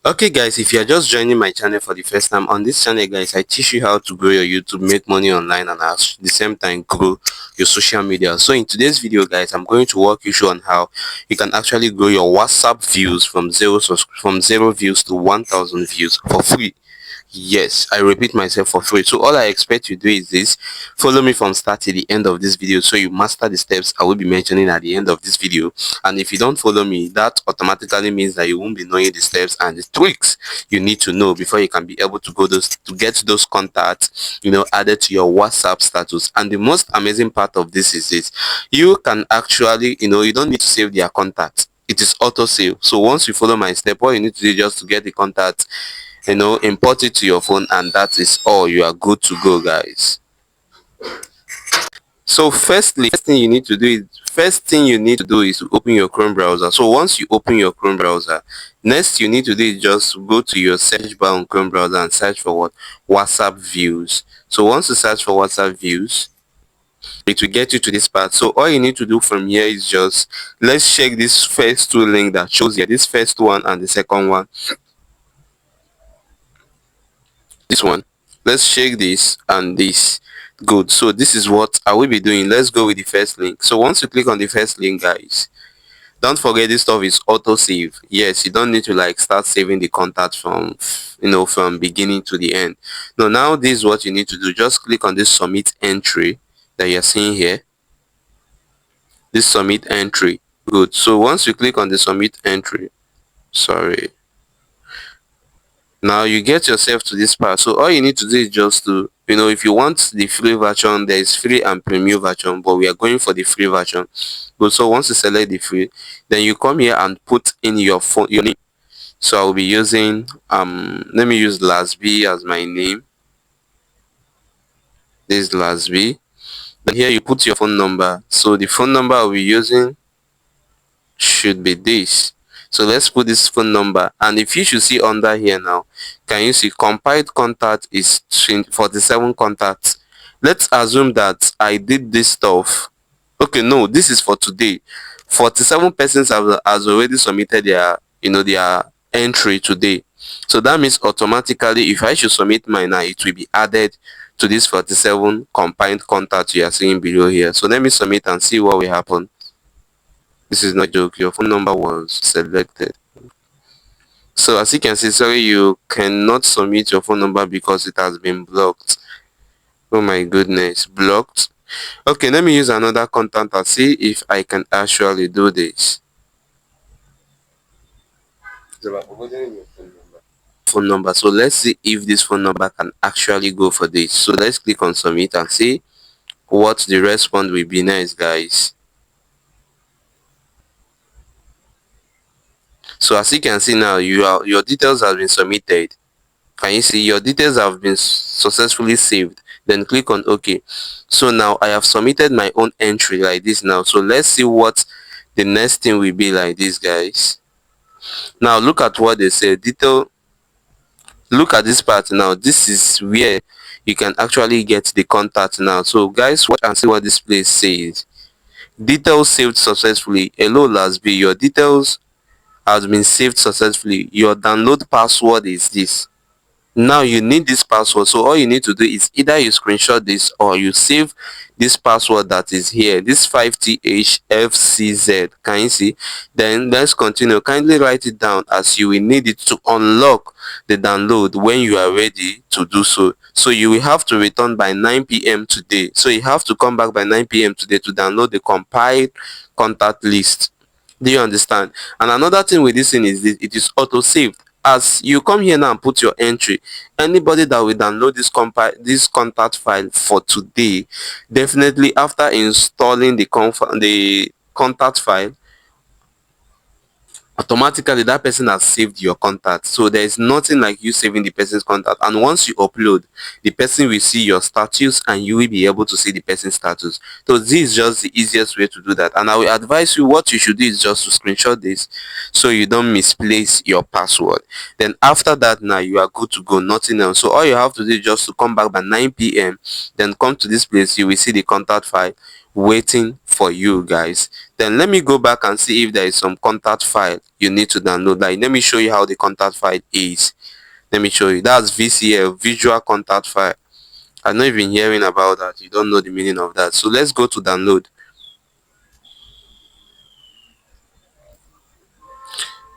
Okay guys, if you are just joining my channel for the first time, on this channel guys, I teach you how to grow your YouTube, make money online, and at the same time grow your social media. So in today's video guys, I'm going to walk you through on how you can actually grow your WhatsApp views from zero views to 1000 views for free. Yes, I repeat myself, for free. So all I expect you to do is this: follow me from start to the end of this video so you master the steps I will be mentioning at the end of this video. And if you don't follow me, that automatically means that you won't be knowing the steps and the tricks you need to know before you can be able to get those contacts, added to your WhatsApp status. And the most amazing part of this is this: you can actually, you don't need to save their contact. It is auto save. So once you follow my step, all you need to do is just to get the contact, import it to your phone, and that is all. You are good to go guys. So first thing you need to do is to open your Chrome browser. So once you open your Chrome browser, next you need to do is just go to your search bar on Chrome browser and search for what? WhatsApp views. So once you search for WhatsApp views, it will get you to this part. So all you need to do from here is just, let's check this first two link that shows here, this first one and the second one. This one, let's check this and this. Good. So this is what I will be doing. Let's go with the first link. So once you click on the first link guys, don't forget this stuff is auto save. Yes, you don't need to like start saving the contact from from beginning to the end. No, now this is what you need to do. Just click on this submit entry that you're seeing here, this submit entry. Good. So once you click on the submit entry, sorry, now you get yourself to this part. So all you need to do is just to, if you want the free version, there is free and premium version, but we are going for the free version. But so once you select the free, then you come here and put in your phone, your name. So I'll be using let me use Lasby as my name. This is Lasby. Then here you put your phone number. So the phone number I'll be using should be this. So let's put this phone number, and if you should see under here now, can you see compiled contact is 47 contacts. Let's assume that I did this stuff. Okay, no, this is for today. 47 persons has already submitted their their entry today. So that means automatically if I should submit mine now, it will be added to this 47 compiled contacts you are seeing below here. So let me submit and see what will happen. This is not a joke. Your phone number was selected. So as you can see, sorry, you cannot submit your phone number because it has been blocked. Oh my goodness, blocked. Okay, let me use another contact and see if I can actually do this. Phone number. So let's see if this phone number can actually go for this. So let's click on submit and see what the response will be next, guys. So as you can see now, your details have been submitted. Can you see your details have been successfully saved? Then click on OK. So now I have submitted my own entry like this now. So let's see what the next thing will be like this, guys. Now look at what they say. Look at this part now. This is where you can actually get the contact now. So guys, watch and see what this place says. Details saved successfully. Hello Lasby, your details has been saved successfully. Your download password is this. Now you need this password, so all you need to do is either you screenshot this or you save this password that is here, this 5thfcz. Can you see? Then let's continue. Kindly write it down as you will need it to unlock the download when you are ready to do so. So you will have to return by 9 p.m. today. So you have to come back by 9 p.m. today to download the compiled contact list. Do you understand? And another thing with this thing is this: it is auto saved. As you come here now and put your entry, anybody that will download this contact file for today, definitely after installing the contact file, automatically that person has saved your contact. So there is nothing like you saving the person's contact, and once you upload, the person will see your status and you will be able to see the person's status. So this is just the easiest way to do that, and I will advise you, what you should do is just to screenshot this so you don't misplace your password. Then after that, now you are good to go, nothing else. So all you have to do is just to come back by 9 p.m, then come to this place. You will see the contact file. waiting for you guys. Then let me go back and see if there is some contact file you need to download. Like, let me show you how the contact file is. Let me show you. That's VCF, visual contact file. I know you've been hearing about that. You don't know the meaning of that. So let's go to download.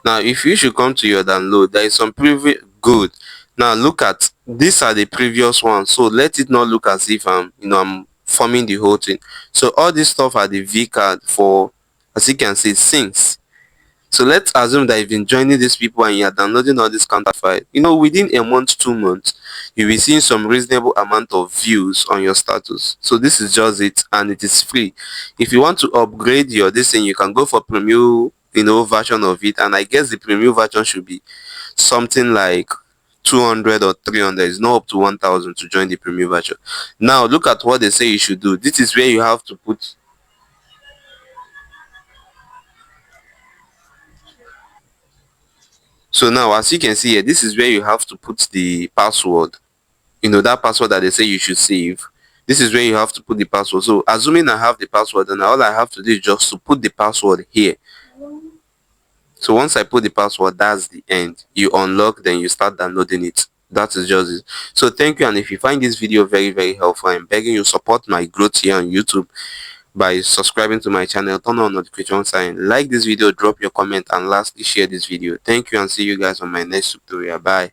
Now, if you should come to your download, there is some previous good. Now look at, these are the previous ones. So let it not look as if I'm forming the whole thing. So all this stuff are the V card for, as you can see, since. So let's assume that you've been joining these people and you're downloading all this counterfile. Within a month, 2 months, you'll be seeing some reasonable amount of views on your status. So this is just it, and it is free. If you want to upgrade your this thing, you can go for premium, version of it. And I guess the premium version should be something like 200 or 300. It's not up to 1000 to join the premium version. Now look at what they say you should do. This is where you have to put. So now, as you can see here, this is where you have to put the password. That password that they say you should save. This is where you have to put the password. So assuming I have the password, then all I have to do is just to put the password here. So once I put the password, that's the end. You unlock, then you start downloading it. That is just it. So thank you, and if you find this video very, very helpful, I'm begging you, support my growth here on YouTube by subscribing to my channel, turn on notification sign, like this video, drop your comment, and lastly share this video. Thank you, and see you guys on my next tutorial. Bye.